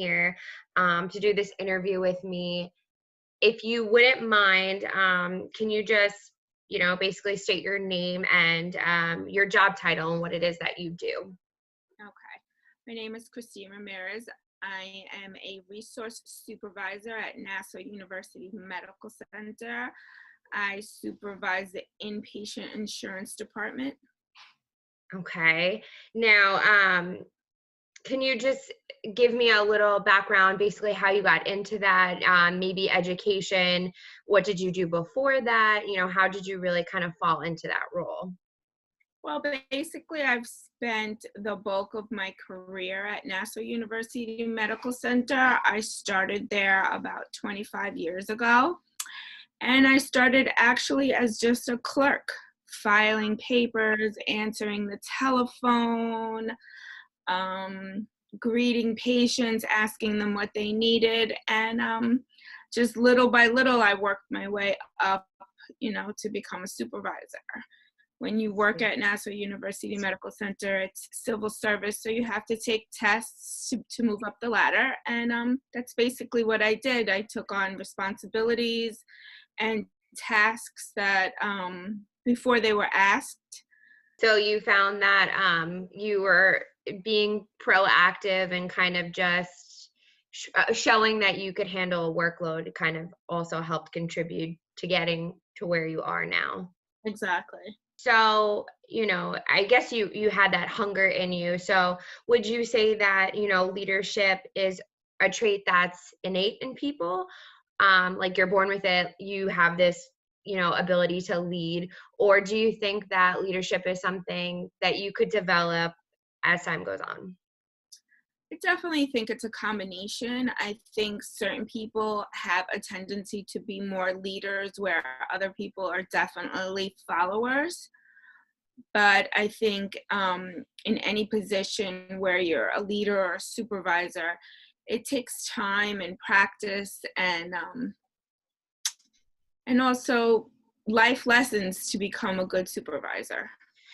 here to do this interview with me. If you wouldn't mind, can you just, basically state your name and your job title and what it is that you do? Okay. My name is Christine Ramirez. I am a resource supervisor at Nassau University Medical Center. I supervise the inpatient insurance department. Okay. Now, can you just give me a little background, basically how you got into that, maybe education? What did you do before that? How did you really kind of fall into that role? Well, basically, I've spent the bulk of my career at Nassau University Medical Center. I started there about 25 years ago, and I started actually as just a clerk, filing papers, answering the telephone, um, greeting patients, asking them what they needed, and just little by little, I worked my way up, to become a supervisor. When you work at Nassau University Medical Center, it's civil service, so you have to take tests to move up the ladder, and that's basically what I did. I took on responsibilities and tasks that before they were asked. So you found that you were being proactive and kind of just showing that you could handle a workload kind of also helped contribute to getting to where you are now. Exactly. So, I guess you had that hunger in you. So, would you say that, leadership is a trait that's innate in people? Like you're born with it, you have this, ability to lead, or do you think that leadership is something that you could develop as time goes on? I definitely think it's a combination. I think certain people have a tendency to be more leaders, where other people are definitely followers. But I think in any position where you're a leader or a supervisor, it takes time and practice and also life lessons to become a good supervisor.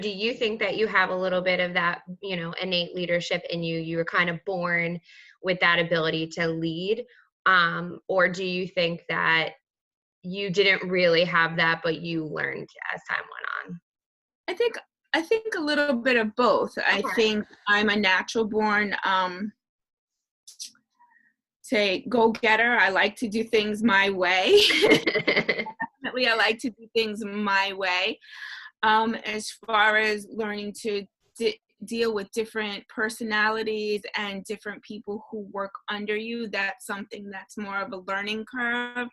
Do you think that you have a little bit of that, innate leadership in you? You were kind of born with that ability to lead, or do you think that you didn't really have that, but you learned as time went I think I think a little bit of both. I on? think I'm a natural born say go-getter. I like to do things my way. Okay. Definitely I like to do things my way. As far as learning to deal with different personalities and different people who work under you, that's something that's more of a learning curve.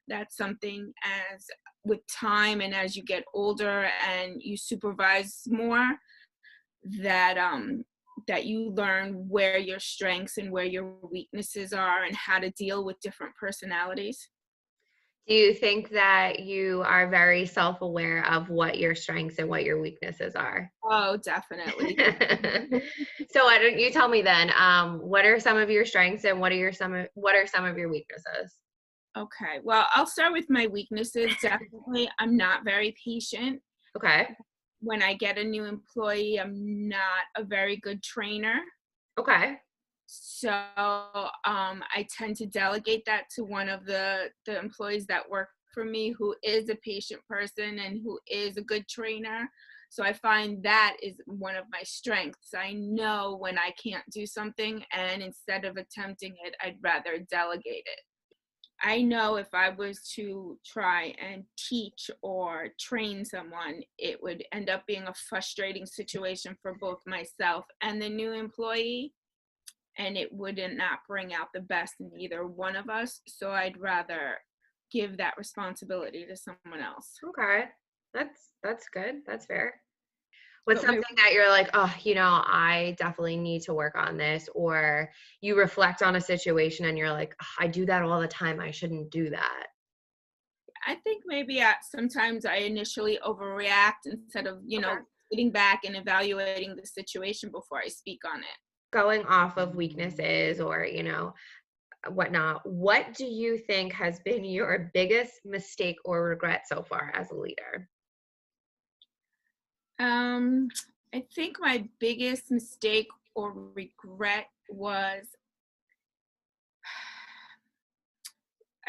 That's something as with time and as you get older and you supervise more, that that you learn where your strengths and where your weaknesses are and how to deal with different personalities. Do you think that you are very self-aware of what your strengths and what your weaknesses are? Oh, definitely. So why don't you tell me then, what are some of your strengths and what are some of your weaknesses? Okay, well, I'll start with my weaknesses. Definitely, I'm not very patient. Okay. When I get a new employee, I'm not a very good trainer. Okay. So I tend to delegate that to one of the employees that work for me who is a patient person and who is a good trainer. So I find that is one of my strengths. I know when I can't do something, and instead of attempting it, I'd rather delegate it. I know if I was to try and teach or train someone, it would end up being a frustrating situation for both myself and the new employee, and it wouldn't not bring out the best in either one of us. So I'd rather give that responsibility to someone else. Okay. That's good. That's fair. What's But my something that you're like, "Oh, I definitely need to work on this," or you reflect on a situation and you're like, "Ugh, I do that all the time. I shouldn't do that." I think maybe sometimes I initially overreact instead of, Okay. sitting back and evaluating the situation before I speak on it. Going off of weaknesses or, whatnot, what do you think has been your biggest mistake or regret so far as a leader? Um, I think my biggest mistake or regret was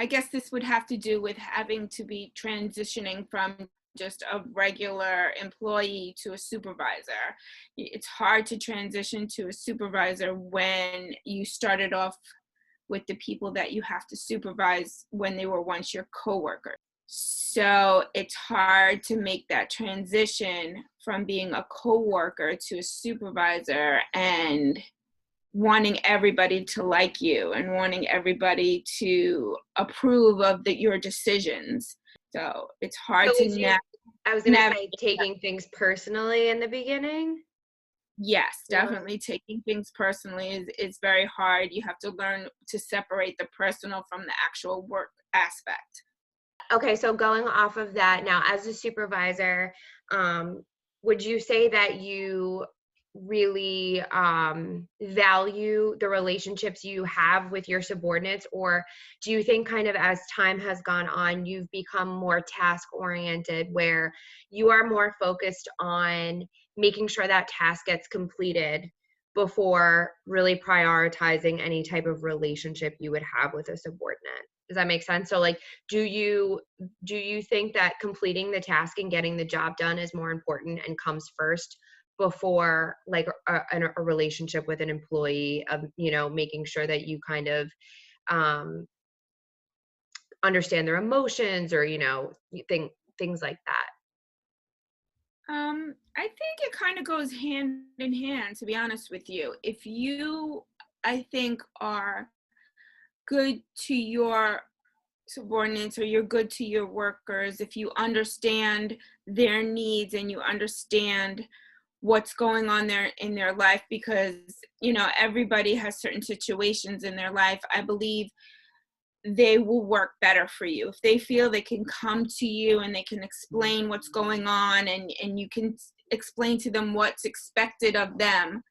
I guess this would have to do with having to be transitioning from just a regular employee to a supervisor. It's hard to transition to a supervisor when you started off with the people that you have to supervise when they were once your coworkers. So it's hard to make that transition from being a coworker to a supervisor and wanting everybody to like you and wanting everybody to approve of your decisions. So it's hard So to would you, I was going to say, navigate. taking things personally in the beginning? Yes, Yeah. definitely taking things personally is very hard. You have to learn to separate the personal from the actual work aspect. Okay, so going off of that now, as a supervisor, would you say that you really value the relationships you have with your subordinates, or do you think kind of as time has gone on, you've become more task oriented where you are more focused on making sure that task gets completed before really prioritizing any type of relationship you would have with a subordinate? Does that make sense? So like, do you think that completing the task and getting the job done is more important and comes first before like a relationship with an employee, of making sure that you kind of um understand their emotions, or you think things like that? I think it kind of goes hand in hand, to be honest with you. If you, I think, are good to your subordinates or you're good to your workers, if you understand their needs and you understand what's going on there in their life, because everybody has certain situations in their life, I believe they will work better for you if they feel they can come to you and they can explain what's going on, and you can explain to them what's expected of them.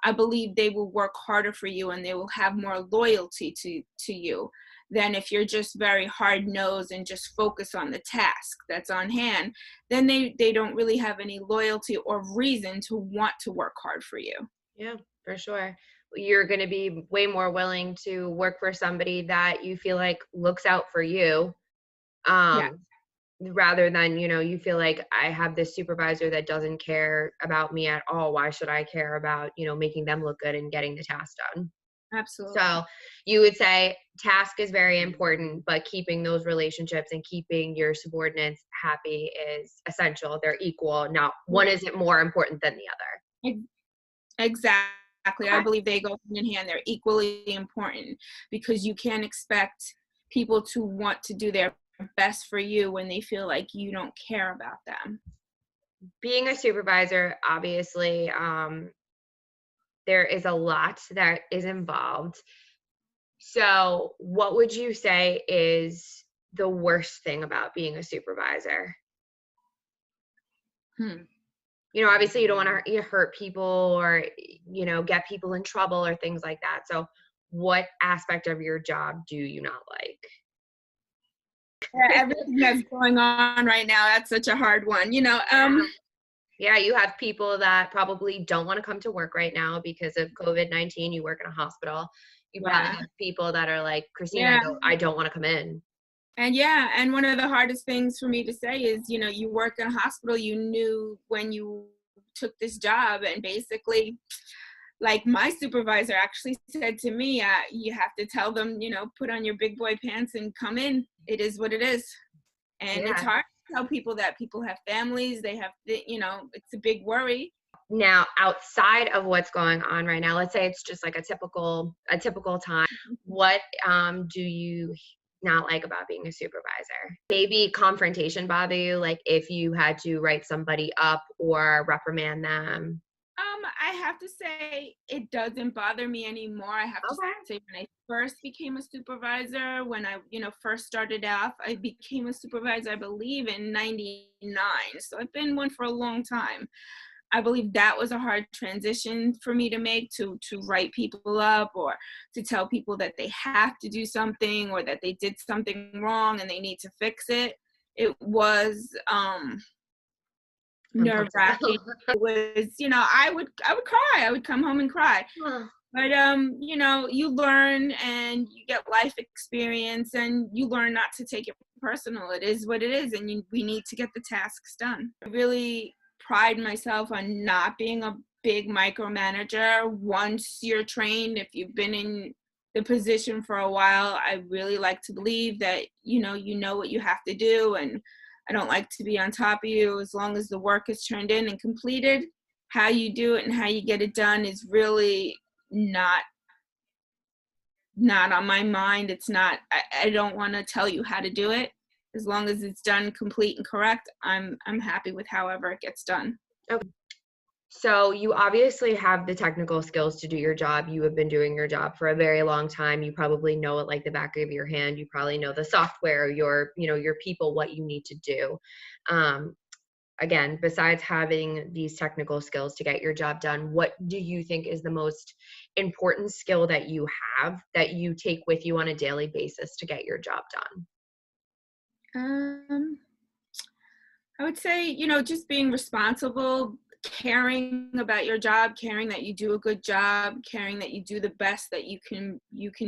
I believe they will work harder for you and they will have more loyalty to you than if you're just very hard nosed and just focus on the task that's on hand. Then they don't really have any loyalty or reason to want to work hard for you. Yeah, for sure. You're going to be way more willing to work for somebody that you feel like looks out for you, Yeah, um, rather than, you feel like I have this supervisor that doesn't care about me at all. Why should I care about, making them look good and getting the task done? absolutely. So you would say task is very important, but keeping those relationships and keeping your subordinates happy is essential. They're equal. Not one Yeah. isn't more important than the Ex- Exactly. I other. believe they go hand in hand. They're equally important because you can't expect people to want to do their best for you when they feel like you don't care about them. Being a supervisor, obviously, there is a lot that is involved. So, what would you say is the worst thing about being a supervisor? Hmm. Obviously, you don't want to hurt people, or, get people in trouble or things like that. So, what aspect of your job do you not like? Yeah, everything that's going on right now, that's such a hard one. Yeah, you have people that probably don't want to come to work right now because of COVID-19. You work in a hospital. You probably Yeah. have people that are like, Christina, Yeah. I don't want to come in. And one of the hardest things for me to say is, you work in a hospital, you knew when you took this job, and basically, like, my supervisor actually said to me, you have to tell them, put on your big boy pants and come in. It is what it is. And it's Yeah. hard to tell people that people have families, they have, it's a big worry. Now, outside of what's going on right now, let's say it's just like a typical time. What do you not like about being a supervisor? Maybe confrontation bother you, like if you had to write somebody up or reprimand them. I have to say it doesn't bother me anymore. I have to Okay. say when I first became a supervisor, when I, first started off, I became a supervisor, I believe in 99. So I've been one for a long time. I believe that was a hard transition for me to make, to write people up or to tell people that they have to do something or that they did something wrong and they need to fix it. It was nerve Uncomfortable. wracking. It was, I would cry. I would come home and cry. But you know, you learn and you get life experience, and you learn not to take it personal. It is what it is, and we need to get the tasks done. I really pride myself on not being a big micromanager. Once you're trained, if you've been in the position for a while, I really like to believe that you know what you have to do, and I don't like to be on top of you. As long as the work is turned in and completed, how you do it and how you get it done is really not on my mind. It's not, I don't want to tell you how to do it. As long as it's done complete and correct, I'm happy with however it gets done. Okay. So you obviously have the technical skills to do your job. You have been doing your job for a very long time. You probably know it like the back of your hand. You probably know the software, your people, what you need to do. Again, besides having these technical skills to get your job done, what do you think is the most important skill that you have that you take with you on a daily basis to get your job done? I would say, you know, just being responsible, caring about your job, caring that you do a good job, caring that you do the best that you can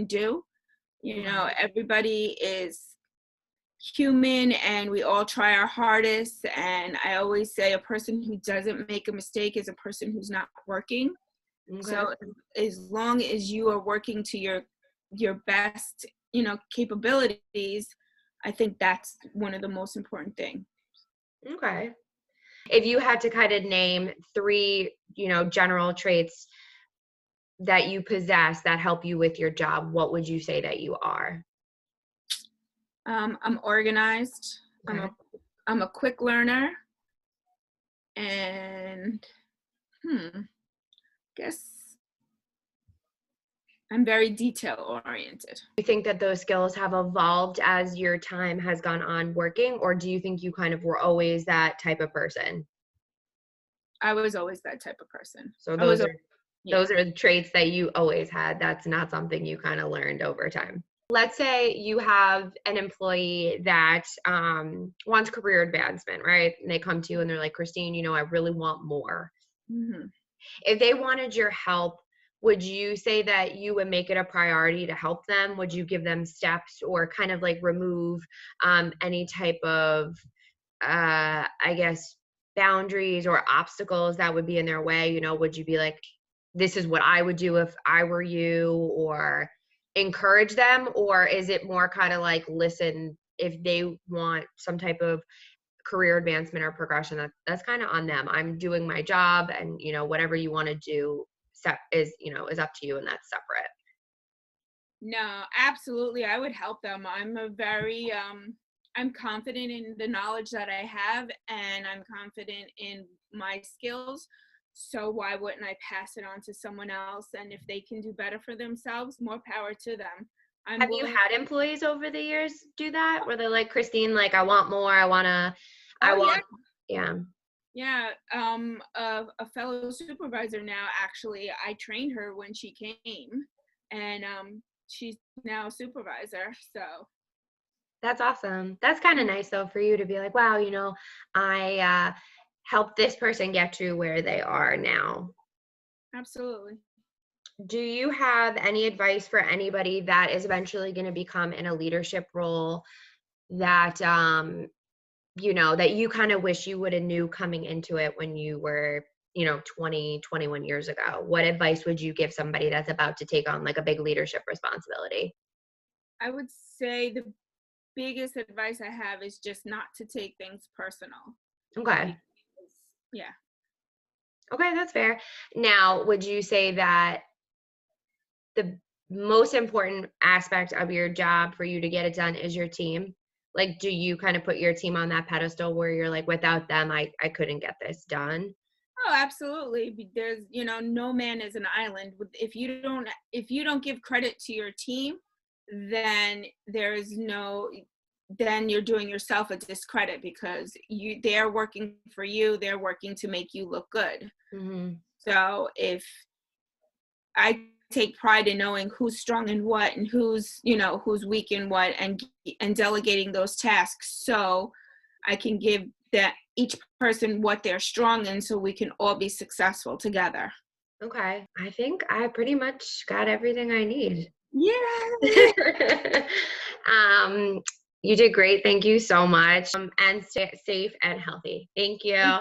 do. You know, everybody is human and we all try our hardest, and I always say a person who doesn't make a mistake is a person who's not working. Okay. So as long as you are working to your best, you know, capabilities, I think that's one of the most important things. Okay. If you had to kind of name three, general traits that you possess that help you with your job, what would you say that you are? I'm organized. Okay. I'm a quick learner, and guess I'm very detail oriented. Do you think that those skills have evolved as your time has gone on working, or do you think you kind of were always that type of person? I was always that type of person. So I was, those are the traits that you always had. That's not something you kind of learned over time. Let's say you have an employee that wants career advancement, right? And they come to you and they're like, Christine, I really want more. mm-hmm. If they wanted your help, would you say that you would make it a priority to help them? Would you give them steps or kind of like remove any type of, I guess, boundaries or obstacles that would be in their way? Would you be like, this is what I would do if I were you, or encourage them? Or is it more kind of like, listen, if they want some type of career advancement or progression, that's kind of on them. I'm doing my job, and whatever you want to do is up to you, and that's separate. No, absolutely. I would help them. I'm confident in the knowledge that I have, and I'm confident in my skills. So why wouldn't I pass it on to someone else? And if they can do better for themselves, more power to them. Have you had employees over the years do that, where they're like, Christine, like, I want more, I want, yeah. Yeah, a fellow supervisor now, actually, I trained her when she came, and she's now a supervisor, so. That's awesome. That's kind of nice though for you to be like, wow, I helped this person get to where they are now. Absolutely. Do you have any advice for anybody that is eventually going to become in a leadership role that that you kind of wish you would have knew coming into it when you were 20, 21 years ago? What advice would you give somebody that's about to take on like a big leadership responsibility? I would say the biggest advice I have is just not to take things personal. Okay. Yeah. Okay, that's fair. Now, would you say that the most important aspect of your job for you to get it done is your team? Like, do you kind of put your team on that pedestal where you're like, without them, I couldn't get this done? Oh, absolutely. There's, no man is an island. If you don't give credit to your team, then then you're doing yourself a discredit, because they're working for you, they're working to make you look good. Mm-hmm. So if I take pride in knowing who's strong in what and who's weak in what, and delegating those tasks so I can give that each person what they're strong in, so we can all be successful together. Okay. I think I pretty much got everything I need. Yeah. um, you did great. Thank you so much. And stay safe and healthy. Thank you.